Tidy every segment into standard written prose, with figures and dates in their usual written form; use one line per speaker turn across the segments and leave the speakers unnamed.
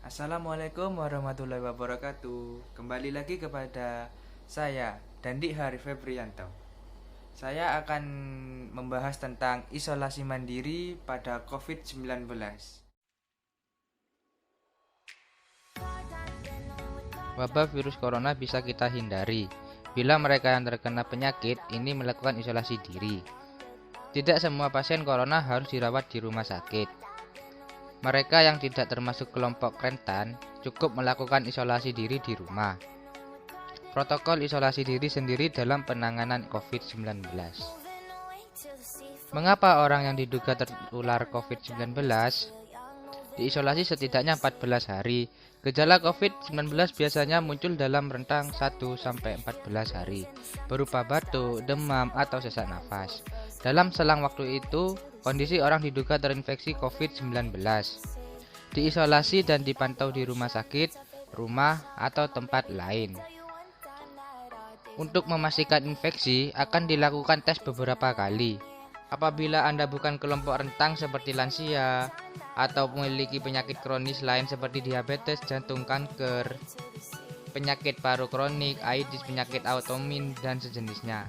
Assalamualaikum warahmatullahi wabarakatuh. Kembali lagi kepada saya, Dandi Hari Febrianto. Saya akan membahas tentang isolasi mandiri pada COVID-19.
Wabah virus corona bisa kita hindari bila mereka yang terkena penyakit ini melakukan isolasi diri. Tidak semua pasien corona harus dirawat di rumah sakit. Mereka yang tidak termasuk kelompok rentan cukup melakukan isolasi diri di rumah. Protokol isolasi diri sendiri dalam penanganan COVID-19. Mengapa orang yang diduga tertular COVID-19 diisolasi setidaknya 14 hari? Gejala COVID-19 biasanya muncul dalam rentang 1-14 hari, berupa batuk, demam, atau sesak nafas. Dalam selang waktu itu, kondisi orang diduga terinfeksi COVID-19 diisolasi dan dipantau di rumah sakit, rumah, atau tempat lain. Untuk memastikan infeksi, akan dilakukan tes beberapa kali. Apabila Anda bukan kelompok rentan seperti lansia atau memiliki penyakit kronis lain seperti diabetes, jantung, kanker, penyakit paru kronik, AIDS, penyakit autoimun, dan sejenisnya,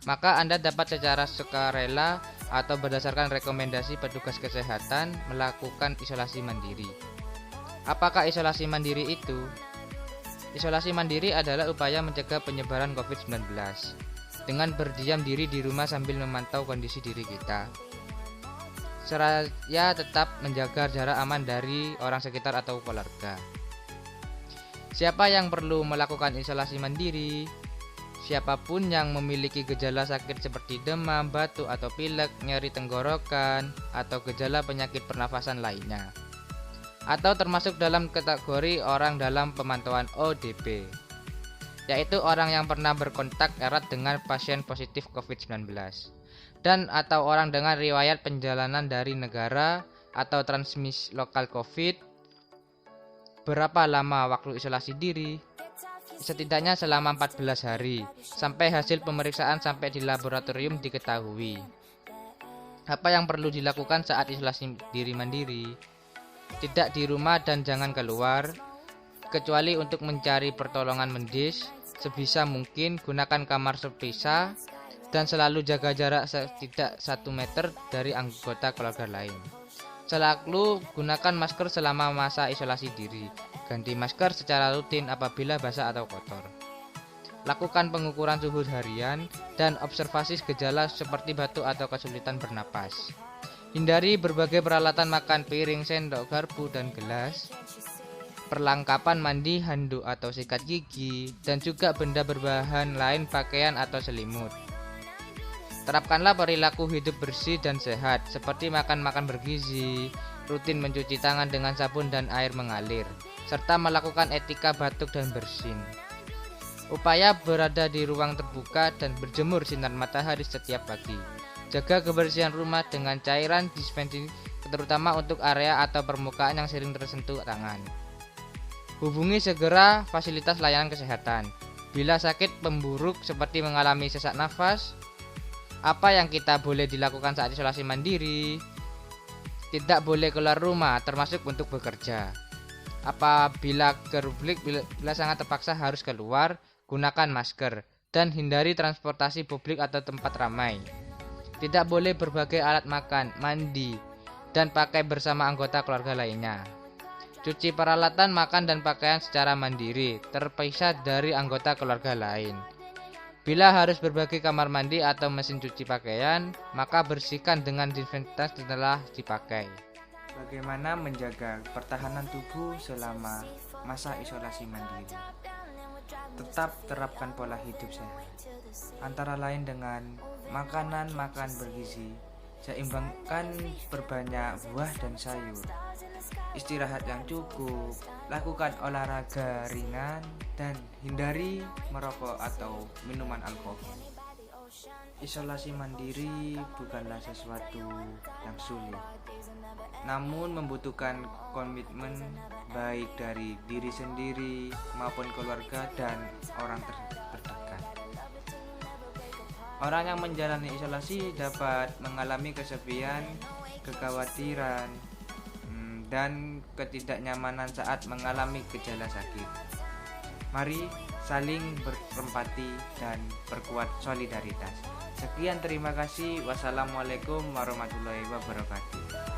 maka Anda dapat secara sukarela atau berdasarkan rekomendasi petugas kesehatan melakukan isolasi mandiri. Apakah isolasi mandiri itu? Isolasi mandiri adalah upaya mencegah penyebaran COVID-19 dengan berdiam diri di rumah sambil memantau kondisi diri kita, seraya tetap menjaga jarak aman dari orang sekitar atau keluarga. Siapa yang perlu melakukan isolasi mandiri? Siapapun yang memiliki gejala sakit seperti demam, batuk atau pilek, nyeri tenggorokan, atau gejala penyakit pernafasan lainnya, atau termasuk dalam kategori orang dalam pemantauan ODP, yaitu orang yang pernah berkontak erat dengan pasien positif COVID-19 dan atau orang dengan riwayat perjalanan dari negara atau transmisi lokal COVID. Berapa lama waktu isolasi diri? Setidaknya selama 14 hari sampai hasil pemeriksaan sampai di laboratorium diketahui. Apa yang perlu dilakukan saat isolasi diri mandiri? Tidak di rumah dan jangan keluar, kecuali untuk mencari pertolongan medis. Sebisa mungkin gunakan kamar terpisah dan selalu jaga jarak setidak 1 meter dari anggota keluarga lain. Selalu gunakan masker selama masa isolasi diri. Ganti masker secara rutin apabila basah atau kotor. Lakukan pengukuran suhu harian dan observasi gejala seperti batuk atau kesulitan bernapas. Hindari berbagai peralatan makan, piring, sendok, garpu, dan gelas, perlengkapan mandi, handuk atau sikat gigi, dan juga benda berbahan lain, pakaian atau selimut. Terapkanlah perilaku hidup bersih dan sehat, seperti makan bergizi, rutin mencuci tangan dengan sabun dan air mengalir, serta melakukan etika batuk dan bersin. Upaya berada di ruang terbuka dan berjemur sinar matahari setiap pagi. Jaga kebersihan rumah dengan cairan disinfektan, terutama untuk area atau permukaan yang sering tersentuh tangan. Hubungi segera fasilitas layanan kesehatan. Bila sakit memburuk seperti mengalami sesak nafas, apa yang kita boleh dilakukan saat isolasi mandiri? Tidak boleh keluar rumah, termasuk untuk bekerja. Apabila bila sangat terpaksa harus keluar, gunakan masker dan hindari transportasi publik atau tempat ramai. Tidak boleh berbagai alat makan, mandi, dan pakai bersama anggota keluarga lainnya. Cuci peralatan makan dan pakaian secara mandiri, terpisah dari anggota keluarga lain. Bila harus berbagi kamar mandi atau mesin cuci pakaian, maka bersihkan dengan disinfektan setelah dipakai.
Bagaimana menjaga pertahanan tubuh selama masa isolasi mandiri? Tetap terapkan pola hidup sehat, antara lain dengan makan bergizi, seimbangkan berbanyak buah dan sayur, istirahat yang cukup, lakukan olahraga ringan, dan hindari merokok atau minuman alkohol. Isolasi mandiri bukanlah sesuatu yang sulit, namun membutuhkan komitmen baik dari diri sendiri maupun keluarga dan orang terdekat. Orang yang menjalani isolasi dapat mengalami kesepian, kekhawatiran, dan ketidaknyamanan saat mengalami gejala sakit. Mari saling berempati dan perkuat solidaritas. Sekian, terima kasih. Wassalamualaikum warahmatullahi wabarakatuh.